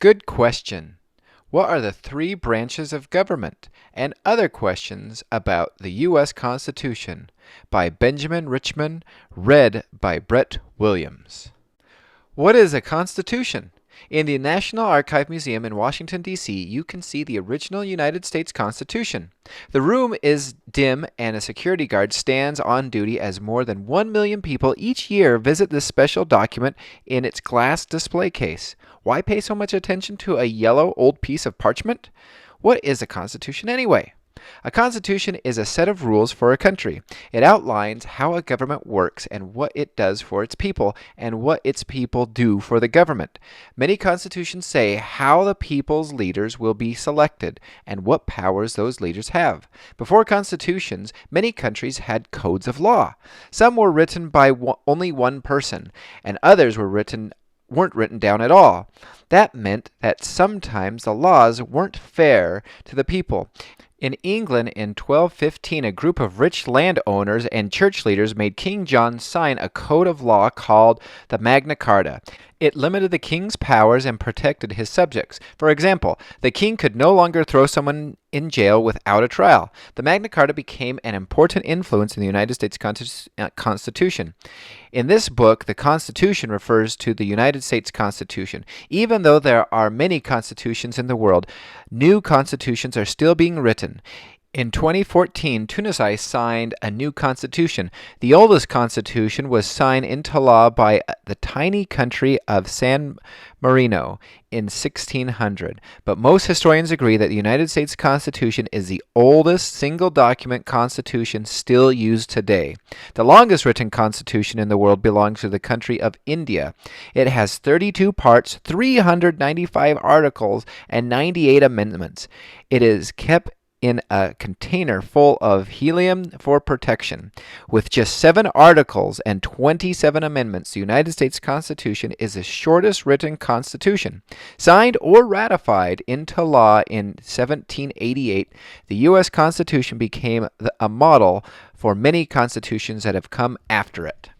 Good question. What are the three branches of government? And other questions about the U.S. Constitution by Benjamin Richmond, read by Brett Williams. What is a constitution? In the National Archive Museum in Washington, D.C., you can see the original United States Constitution. The room is dim and a security guard stands on duty as more than 1 million people each year visit this special document in its glass display case. Why pay so much attention to a yellow old piece of parchment? What is a constitution anyway? A constitution is a set of rules for a country. It outlines how a government works and what it does for its people and what its people do for the government. Many constitutions say how the people's leaders will be selected and what powers those leaders have. Before constitutions, many countries had codes of law. Some were written by only one person, and others weren't written down at all. That meant that sometimes the laws weren't fair to the people. In England in 1215, a group of rich landowners and church leaders made King John sign a code of law called the Magna Carta. It limited the king's powers and protected his subjects. For example, the king could no longer throw someone in jail without a trial. The Magna Carta became an important influence in the United States Constitution. In this book, the Constitution refers to the United States Constitution. Even though there are many constitutions in the world, new constitutions are still being written. In 2014, Tunisia signed a new constitution. The oldest constitution was signed into law by the tiny country of San Marino in 1600. But most historians agree that the United States Constitution is the oldest single document constitution still used today. The longest written constitution in the world belongs to the country of India. It has 32 parts, 395 articles, and 98 amendments. It is kept in a container full of helium for protection. With just 7 articles and 27 amendments, the United States Constitution is the shortest written constitution. Signed or ratified into law in 1788, the U.S. Constitution became a model for many constitutions that have come after it.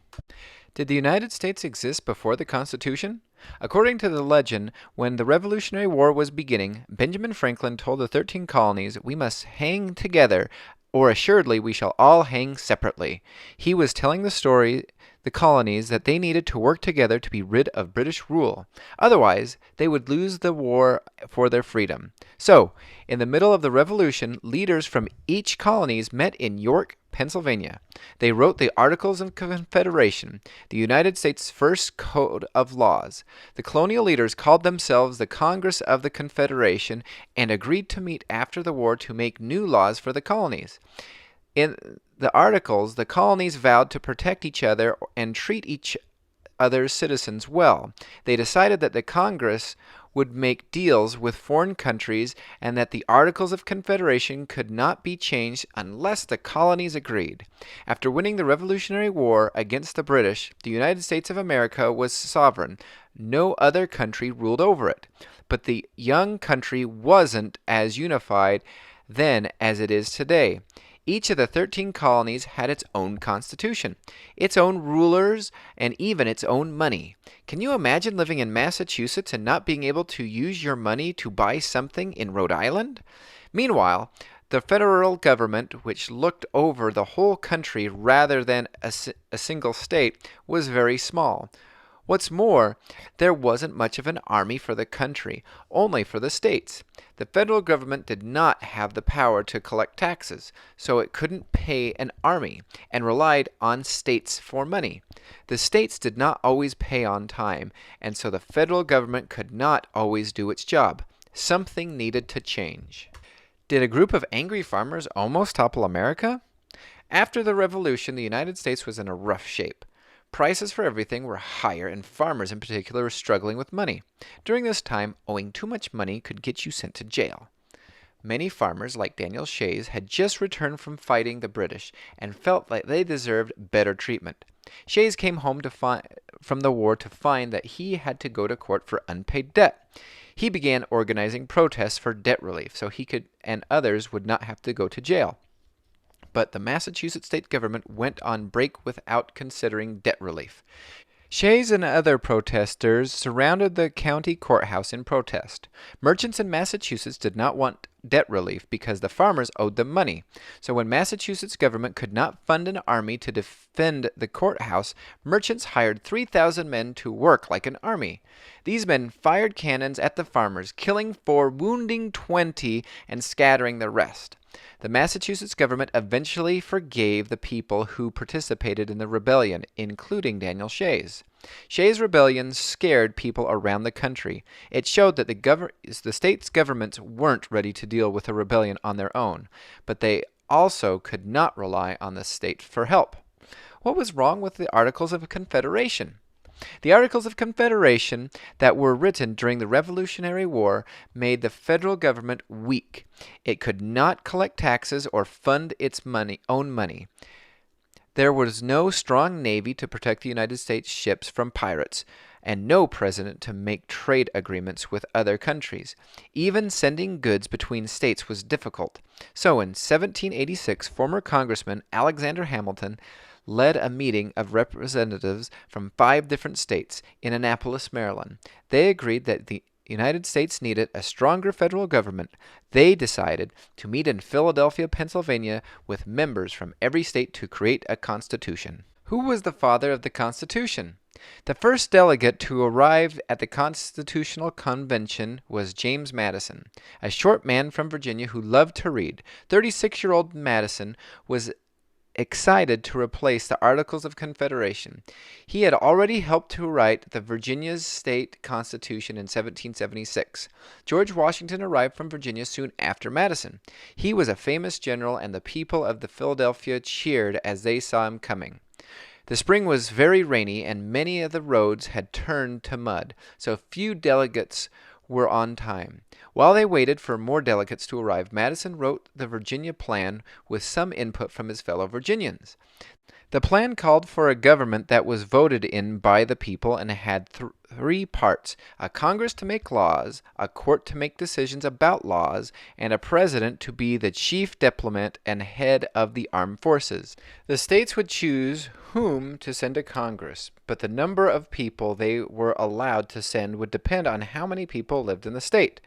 Did the United States exist before the Constitution? According to the legend, when the Revolutionary War was beginning, Benjamin Franklin told the 13 colonies, "We must hang together, or assuredly we shall all hang separately." He was telling the colonies that they needed to work together to be rid of British rule. Otherwise, they would lose the war for their freedom. So, in the middle of the Revolution, leaders from each colonies met in York, Pennsylvania. They wrote the Articles of Confederation, the United States' first code of laws. The colonial leaders called themselves the Congress of the Confederation and agreed to meet after the war to make new laws for the colonies. In the articles, the colonies vowed to protect each other and treat each other's citizens well. They decided that the Congress would make deals with foreign countries and that the Articles of Confederation could not be changed unless the colonies agreed. After winning the Revolutionary War against the British, the United States of America was sovereign. No other country ruled over it. But the young country wasn't as unified then as it is today. Each of the 13 colonies had its own constitution, its own rulers, and even its own money. Can you imagine living in Massachusetts and not being able to use your money to buy something in Rhode Island? Meanwhile, the federal government, which looked over the whole country rather than a single state, was very small. What's more, there wasn't much of an army for the country, only for the states. The federal government did not have the power to collect taxes, so it couldn't pay an army and relied on states for money. The states did not always pay on time, and so the federal government could not always do its job. Something needed to change. Did a group of angry farmers almost topple America? After the Revolution, the United States was in a rough shape. Prices for everything were higher, and farmers in particular were struggling with money. During this time, owing too much money could get you sent to jail. Many farmers, like Daniel Shays, had just returned from fighting the British and felt like they deserved better treatment. Shays came home from the war to find that he had to go to court for unpaid debt. He began organizing protests for debt relief so he and others would not have to go to jail. But the Massachusetts state government went on break without considering debt relief. Shays and other protesters surrounded the county courthouse in protest. Merchants in Massachusetts did not want debt relief because the farmers owed them money. So when Massachusetts government could not fund an army to defend the courthouse, merchants hired 3,000 men to work like an army. These men fired cannons at the farmers, killing 4, wounding 20, and scattering the rest. The Massachusetts government eventually forgave the people who participated in the rebellion, including Daniel Shays. Shays' rebellion scared people around the country. It showed that the state's governments weren't ready to deal with a rebellion on their own, but they also could not rely on the state for help. What was wrong with the Articles of Confederation? The Articles of Confederation that were written during the Revolutionary War made the federal government weak. It could not collect taxes or fund its own money. There was no strong navy to protect the United States ships from pirates, and no president to make trade agreements with other countries. Even sending goods between states was difficult. So in 1786, former Congressman Alexander Hamilton led a meeting of representatives from 5 different states in Annapolis, Maryland. They agreed that the United States needed a stronger federal government. They decided to meet in Philadelphia, Pennsylvania, with members from every state to create a constitution. Who was the father of the Constitution? The first delegate to arrive at the Constitutional Convention was James Madison, a short man from Virginia who loved to read. 36-year-old Madison was excited to replace the Articles of Confederation. He had already helped to write the Virginia's state constitution in 1776. George Washington arrived from Virginia soon after Madison. He was a famous general, and the people of Philadelphia cheered as they saw him coming. The spring was very rainy, and many of the roads had turned to mud, so few delegates were on time. While they waited for more delegates to arrive, Madison wrote the Virginia plan with some input from his fellow Virginians. The plan called for a government that was voted in by the people and had 3 parts: a Congress to make laws, a court to make decisions about laws, and a president to be the chief diplomat and head of the armed forces. The states would choose whom to send to Congress, but the number of people they were allowed to send would depend on how many people lived in the state.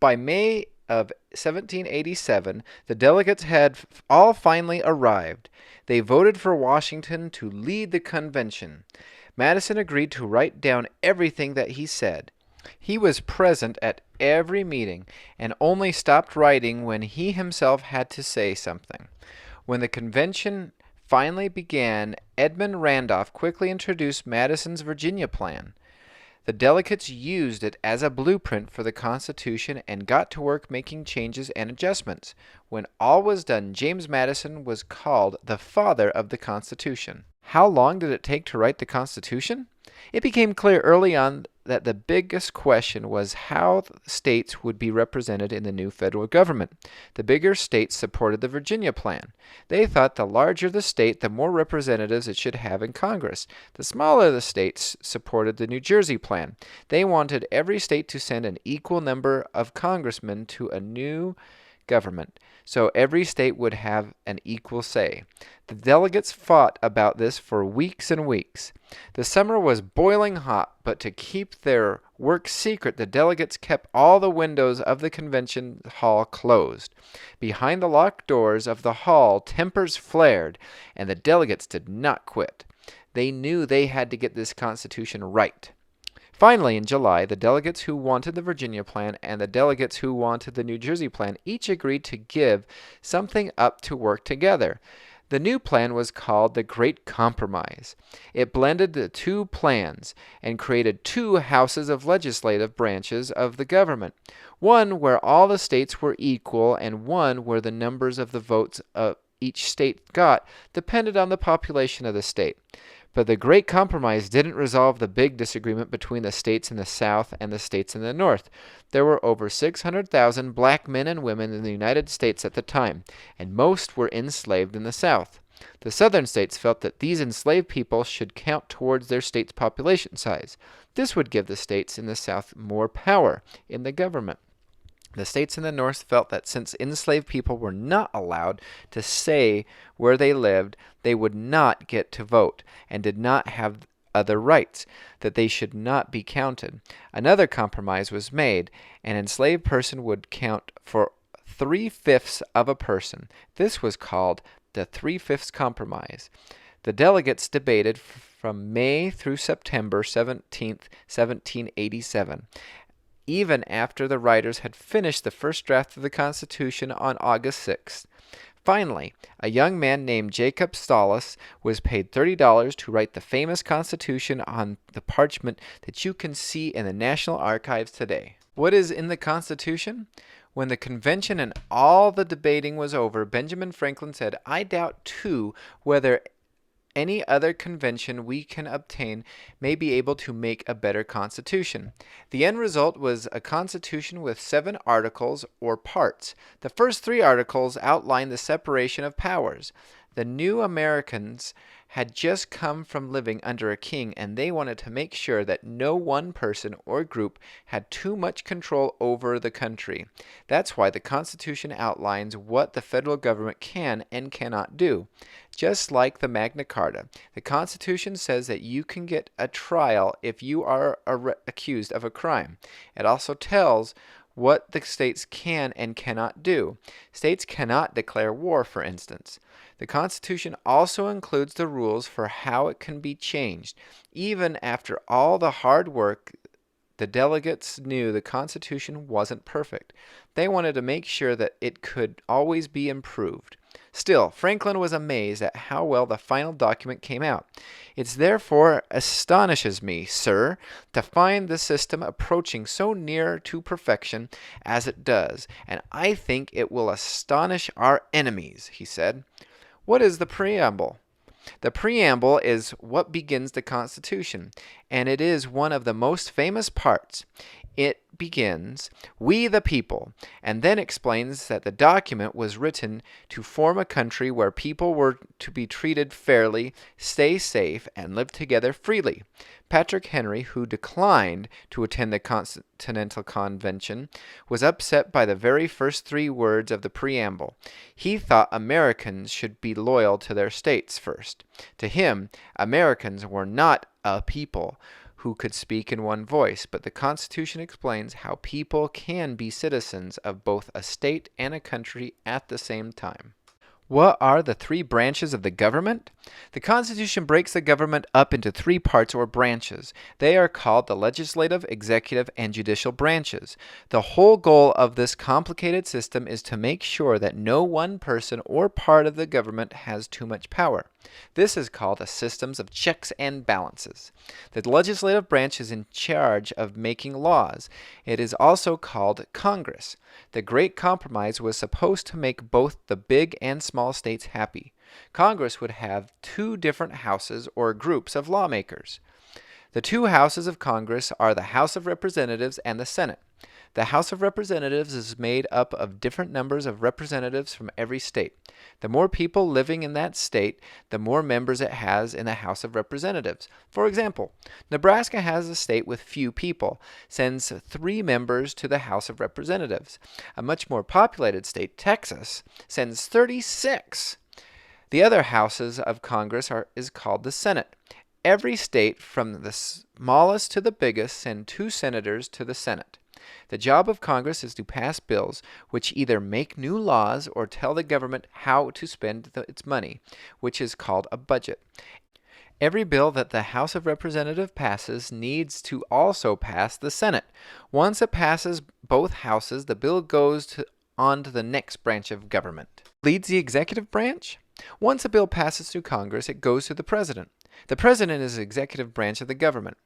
By May of 1787, the delegates had all finally arrived. They voted for Washington to lead the convention. Madison agreed to write down everything that he said. He was present at every meeting and only stopped writing when he himself had to say something. When the convention finally began, Edmund Randolph quickly introduced Madison's Virginia plan. The delegates used it as a blueprint for the Constitution and got to work making changes and adjustments. When all was done, James Madison was called the father of the Constitution. How long did it take to write the Constitution? It became clear early on that the biggest question was how states would be represented in the new federal government. The bigger states supported the Virginia plan. They thought the larger the state, the more representatives it should have in Congress. The smaller the states supported the New Jersey plan. They wanted every state to send an equal number of congressmen to a new government, so every state would have an equal say. The delegates fought about this for weeks and weeks. The summer was boiling hot, but to keep their work secret, the delegates kept all the windows of the convention hall closed. Behind the locked doors of the hall, tempers flared, and the delegates did not quit. They knew they had to get this Constitution right. Finally, in July, the delegates who wanted the Virginia plan and the delegates who wanted the New Jersey plan each agreed to give something up to work together. The new plan was called the Great Compromise. It blended the 2 plans and created 2 houses of legislative branches of the government, one where all the states were equal and one where the numbers of the votes each state got depended on the population of the state. But the Great Compromise didn't resolve the big disagreement between the states in the South and the states in the North. There were over 600,000 black men and women in the United States at the time, and most were enslaved in the South. The Southern states felt that these enslaved people should count towards their state's population size. This would give the states in the South more power in the government. The states in the North felt that since enslaved people were not allowed to say where they lived, they would not get to vote and did not have other rights, that they should not be counted. Another compromise was made. An enslaved person would count for 3/5 of a person. This was called the 3/5 Compromise. The delegates debated from May through September 17th, 1787. Even after the writers had finished the first draft of the Constitution on August 6th. Finally, a young man named Jacob Stahlus was paid $30 to write the famous Constitution on the parchment that you can see in the National Archives today. What is in the Constitution? When the convention and all the debating was over, Benjamin Franklin said, "I doubt too whether any other convention we can obtain may be able to make a better constitution." The end result was a constitution with 7 articles or parts. The first 3 articles outlined the separation of powers. The new Americans had just come from living under a king, and they wanted to make sure that no one person or group had too much control over the country. That's why the Constitution outlines what the federal government can and cannot do. Just like the Magna Carta, the Constitution says that you can get a trial if you are accused of a crime. It also tells what the states can and cannot do. States cannot declare war, for instance. The Constitution also includes the rules for how it can be changed. Even after all the hard work, the delegates knew the Constitution wasn't perfect. They wanted to make sure that it could always be improved. Still, Franklin was amazed at how well the final document came out. "It therefore astonishes me, sir, to find the system approaching so near to perfection as it does, and I think it will astonish our enemies," he said. What is the preamble? The preamble is what begins the Constitution, and it is one of the most famous parts. It begins, "We the people," and then explains that the document was written to form a country where people were to be treated fairly, stay safe, and live together freely. Patrick Henry, who declined to attend the Continental Convention, was upset by the very first 3 words of the preamble. He thought Americans should be loyal to their states first. To him, Americans were not a people who could speak in one voice, but the Constitution explains how people can be citizens of both a state and a country at the same time. What are the 3 branches of the government? The Constitution breaks the government up into 3 parts or branches. They are called the legislative, executive, and judicial branches. The whole goal of this complicated system is to make sure that no one person or part of the government has too much power. This is called a system of checks and balances. The legislative branch is in charge of making laws. It is also called Congress. The Great Compromise was supposed to make both the big and small states happy. Congress would have 2 different houses or groups of lawmakers. The 2 houses of Congress are the House of Representatives and the Senate. The House of Representatives is made up of different numbers of representatives from every state. The more people living in that state, the more members it has in the House of Representatives. For example, Nebraska has a state with few people, sends 3 members to the House of Representatives. A much more populated state, Texas, sends 36. The other houses of Congress is called the Senate. Every state, from the smallest to the biggest, send 2 senators to the Senate. The job of Congress is to pass bills which either make new laws or tell the government how to spend its money, which is called a budget. Every bill that the House of Representatives passes needs to also pass the Senate. Once it passes both houses, the bill goes on to the next branch of government. Leads the executive branch? Once a bill passes through Congress, it goes to the president. The president is the executive branch of the government.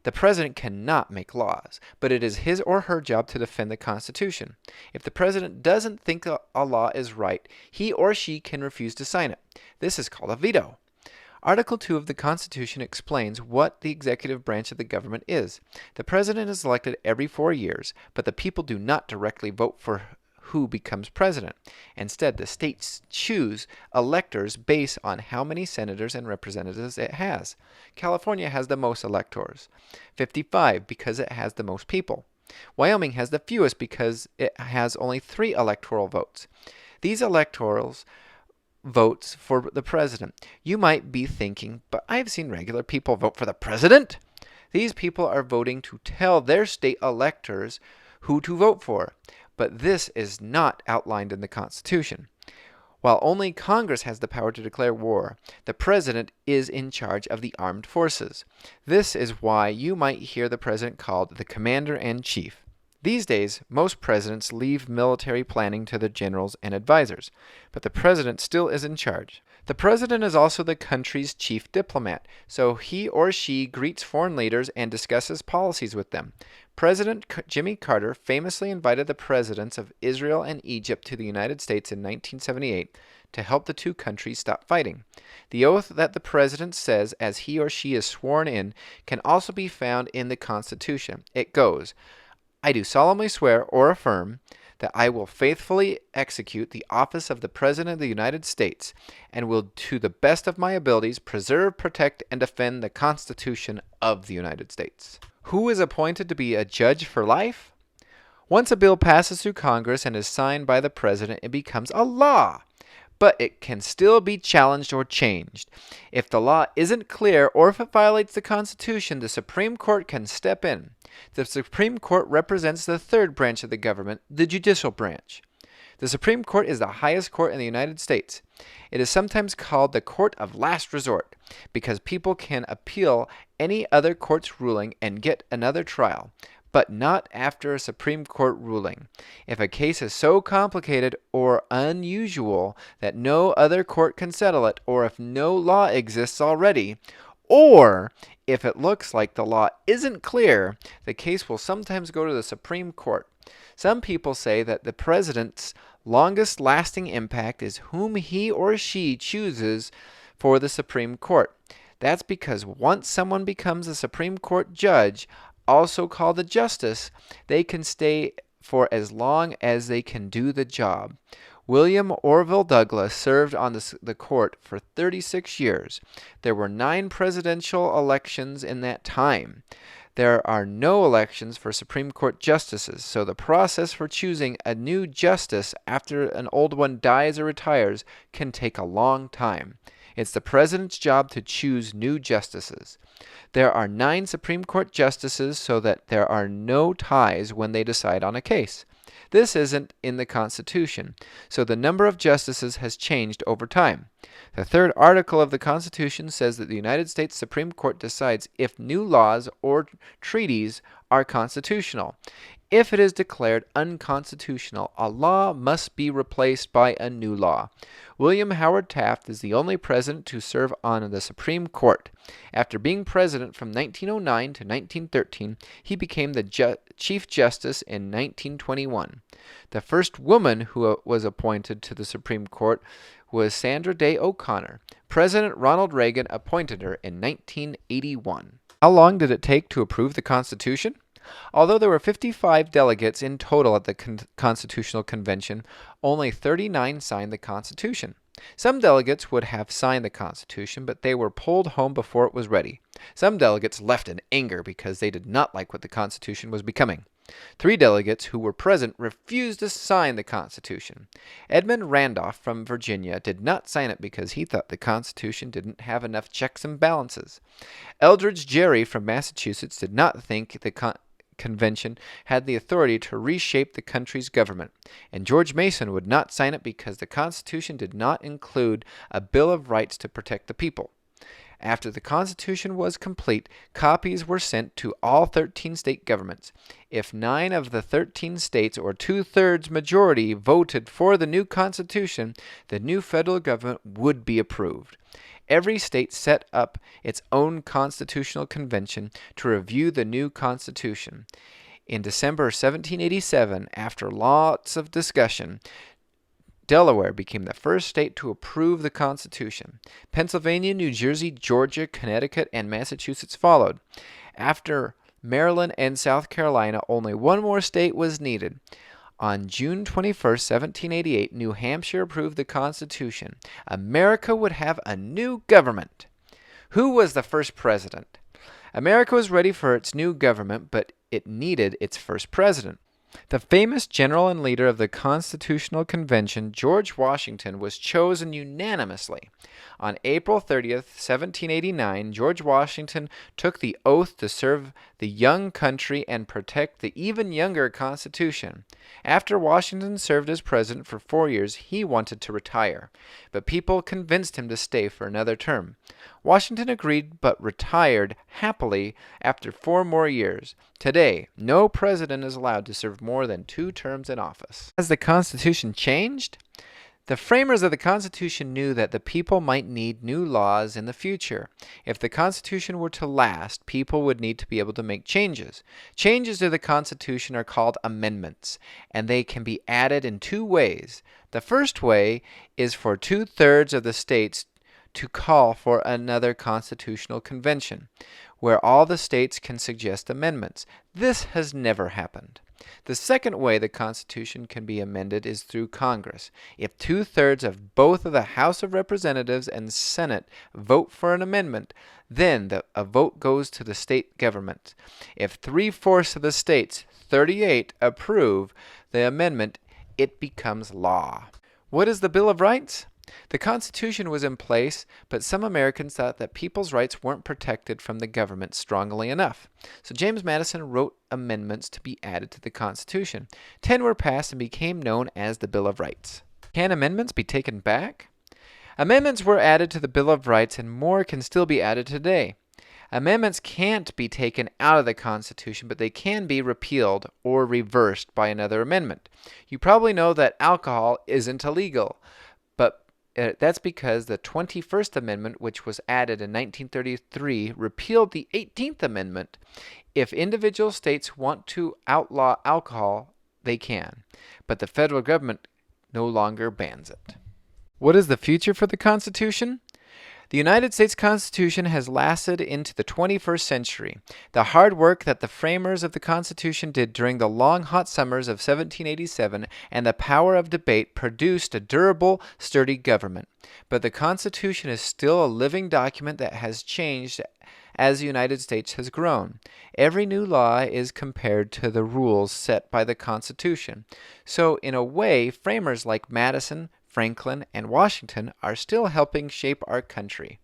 The president cannot make laws, but it is his or her job to defend the Constitution. If the president doesn't think a law is right, he or she can refuse to sign it. This is called a veto. Article 2 of the Constitution explains what the executive branch of the government is. The president is elected every 4 years, but the people do not directly vote for who becomes president. Instead, the states choose electors based on how many senators and representatives it has. California has the most electors, 55, because it has the most people. Wyoming has the fewest because it has only 3 electoral votes. These electorals votes for the president. You might be thinking, but I've seen regular people vote for the president. These people are voting to tell their state electors who to vote for, but this is not outlined in the Constitution. While only Congress has the power to declare war, the president is in charge of the armed forces. This is why you might hear the president called the commander-in-chief. These days, most presidents leave military planning to the generals and advisors, but the president still is in charge. The president is also the country's chief diplomat, so he or she greets foreign leaders and discusses policies with them. President Jimmy Carter famously invited the presidents of Israel and Egypt to the United States in 1978 to help the two countries stop fighting. The oath that the president says as he or she is sworn in can also be found in the Constitution. It goes, "I do solemnly swear or affirm that I will faithfully execute the office of the President of the United States and will, to the best of my abilities, preserve, protect, and defend the Constitution of the United States." Who is appointed to be a judge for life? Once a bill passes through Congress and is signed by the President, it becomes a law. But it can still be challenged or changed. If the law isn't clear or if it violates the Constitution, the Supreme Court can step in. The Supreme Court represents the third branch of the government, the judicial branch. The Supreme Court is the highest court in the United States. It is sometimes called the court of last resort because people can appeal any other court's ruling and get another trial, but not after a Supreme Court ruling. If a case is so complicated or unusual that no other court can settle it, or if no law exists already, or if it looks like the law isn't clear, the case will sometimes go to the Supreme Court. Some people say that the president's longest lasting impact is whom he or she chooses for the Supreme Court. That's because once someone becomes a Supreme Court judge, also called a justice, they can stay for as long as they can do the job. William Orville Douglas served on the court for 36 years. There were 9 presidential elections in that time. There are no elections for Supreme Court justices, so the process for choosing a new justice after an old one dies or retires can take a long time. It's the president's job to choose new justices. There are 9 Supreme Court justices so that there are no ties when they decide on a case. This isn't in the Constitution, so the number of justices has changed over time. The 3rd article of the Constitution says that the United States Supreme Court decides if new laws or treaties are constitutional. If it is declared unconstitutional, a law must be replaced by a new law. William Howard Taft is the only president to serve on the Supreme Court. After being president from 1909 to 1913, he became the Chief Justice in 1921. The first woman who was appointed to the Supreme Court was Sandra Day O'Connor. President Ronald Reagan appointed her in 1981. How long did it take to approve the Constitution? Although there were 55 delegates in total at the Constitutional Convention, only 39 signed the Constitution. Some delegates would have signed the Constitution, but they were pulled home before it was ready. Some delegates left in anger because they did not like what the Constitution was becoming. 3 delegates who were present refused to sign the Constitution. Edmund Randolph from Virginia did not sign it because he thought the Constitution didn't have enough checks and balances. Eldridge Gerry from Massachusetts did not think the Convention had the authority to reshape the country's government, and George Mason would not sign it because the Constitution did not include a Bill of Rights to protect the people. After the Constitution was complete, copies were sent to all 13 state governments. If 9 of the 13 states, or 2/3 majority, voted for the new Constitution, the new federal government would be approved. Every state set up its own constitutional convention to review the new Constitution. In December 1787, after lots of discussion, Delaware became the first state to approve the Constitution. Pennsylvania, New Jersey, Georgia, Connecticut, and Massachusetts followed. After Maryland and South Carolina, only one more state was needed. On June 21, 1788, New Hampshire approved the Constitution. America would have a new government. Who was the first president? America was ready for its new government, but it needed its first president. The famous general and leader of the Constitutional Convention, George Washington, was chosen unanimously. On April 30th, 1789, George Washington took the oath to serve the young country and protect the even younger Constitution. After Washington served as president for 4 years, he wanted to retire, but people convinced him to stay for another term. Washington agreed but retired happily after 4 more years. Today, no president is allowed to serve more than 2 terms in office. Has the Constitution changed? The framers of the Constitution knew that the people might need new laws in the future. If the Constitution were to last, people would need to be able to make changes. Changes to the Constitution are called amendments, and they can be added in 2 ways. The first way is for 2/3 of the states to call for another constitutional convention, where all the states can suggest amendments. This has never happened. The second way the Constitution can be amended is through Congress. If 2/3 of both of the House of Representatives and Senate vote for an amendment, then a vote goes to the state government. If 3/4 of the states, 38, approve the amendment, it becomes law. What is the Bill of Rights? The Constitution was in place, but some Americans thought that people's rights weren't protected from the government strongly enough. So James Madison wrote amendments to be added to the Constitution. 10 were passed and became known as the Bill of Rights. Can amendments be taken back? Amendments were added to the Bill of Rights, and more can still be added today. Amendments can't be taken out of the Constitution, but they can be repealed or reversed by another amendment. You probably know that alcohol isn't illegal, but that's because the 21st Amendment, which was added in 1933, repealed the 18th Amendment. If individual states want to outlaw alcohol, they can, but the federal government no longer bans it. What is the future for the Constitution? The United States Constitution has lasted into the 21st century. The hard work that the framers of the Constitution did during the long hot summers of 1787 and the power of debate produced a durable, sturdy government. But the Constitution is still a living document that has changed as the United States has grown. Every new law is compared to the rules set by the Constitution. So, in a way, framers like Madison, Franklin, and Washington are still helping shape our country.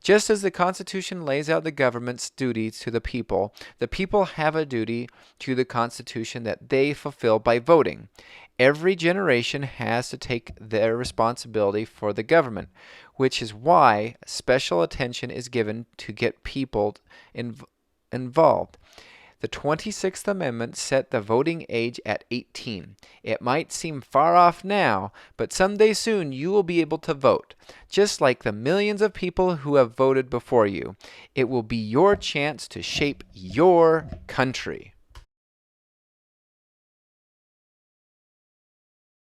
Just as the Constitution lays out the government's duties to the people have a duty to the Constitution that they fulfill by voting. Every generation has to take their responsibility for the government, which is why special attention is given to get people involved. The 26th Amendment set the voting age at 18. It might seem far off now, but someday soon you will be able to vote. Just like the millions of people who have voted before you, it will be your chance to shape your country.